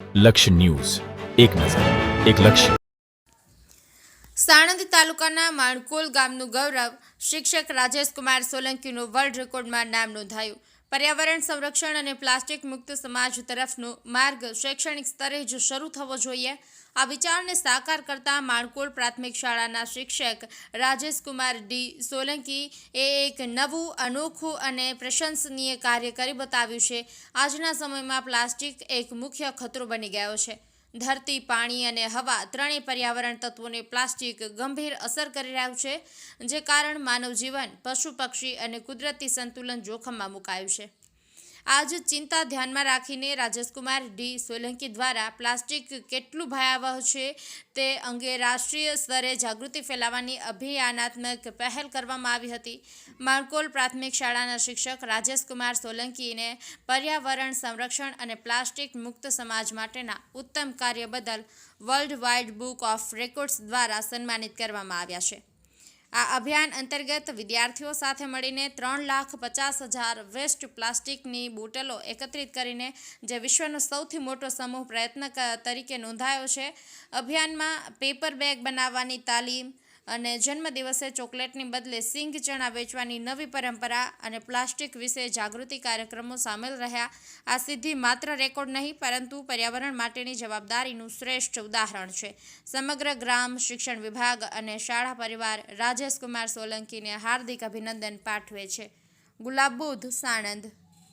લક્ષ્ય ન્યૂઝ, એક નજર, એક લક્ષ્ય. સાણંદ તાલુકાના માણકોલ ગામનું ગૌરવ શિક્ષક રાજેશકુમાર સોલંકીનું વર્લ્ડ રેકોર્ડમાં નામ નોંધાયું. પર્યાવરણ સંરક્ષણ અને પ્લાસ્ટિક મુક્ત સમાજ તરફનો માર્ગ શૈક્ષણિક સ્તરે જ શરૂ થવો જોઈએ. આ વિચારને સાકાર કરતા માણકોલ પ્રાથમિક શાળાના શિક્ષક રાજેશકુમાર ડી સોલંકી એ એક નવું, અનોખું અને પ્રશંસનીય કાર્ય કરી બતાવ્યું છે. આજના સમયમાં પ્લાસ્ટિક એક મુખ્ય ખતરો બની ગયો છે. ધરતી, પાણી અને હવા ત્રણેય પર્યાવરણ તત્વોને પ્લાસ્ટિક ગંભીર અસર કરી રહ્યું છે, જે કારણ માનવ જીવન, પશુ પક્ષી અને કુદરતી સંતુલન જોખમમાં મુકાયું છે. આ જ ચિંતા ધ્યાનમાં રાખીને રાજેશકુમાર ડી સોલંકી દ્વારા પ્લાસ્ટિક કેટલું ભયાવહ છે તે અંગે રાષ્ટ્રીય સ્તરે જાગૃતિ ફેલાવવાની અભિયાનાત્મક પહેલ કરવામાં આવી હતી. માણકોલ પ્રાથમિક શાળાના શિક્ષક રાજેશકુમાર સોલંકીને પર્યાવરણ સંરક્ષણ અને પ્લાસ્ટિક મુક્ત સમાજ માટેના ઉત્તમ કાર્ય બદલ world wide book of records દ્વારા સન્માનિત કરવામાં આવ્યા છે. આ અભિયાન અંતર્ગત વિદ્યાર્થીઓ સાથે મળીને 3,50,000 વેસ્ટ પ્લાસ્ટિકની બોટલો એકત્રિત કરીને જે વિશ્વનો સૌથી મોટો સમૂહ પ્રયત્ન તરીકે નોંધાયો છે. અભિયાનમાં પેપર બેગ બનાવવાની તાલીમ અને જન્મદિવસે ચોકલેટની બદલે સિંગ ચણા વેચવાની નવી પરંપરા અને પ્લાસ્ટિક વિશે જાગૃતિ કાર્યક્રમો સામેલ રહ્યા. આ સિદ્ધિ માત્ર રેકોર્ડ નહીં, પરંતુ પર્યાવરણ માટેની જવાબદારીનું શ્રેષ્ઠ ઉદાહરણ છે. સમગ્ર ગ્રામ શિક્ષણ વિભાગ અને શાળા પરિવાર રાજેશકુમાર સોલંકીને હાર્દિક અભિનંદન પાઠવે છે. ગુલાબ બુધ, સાણંદ.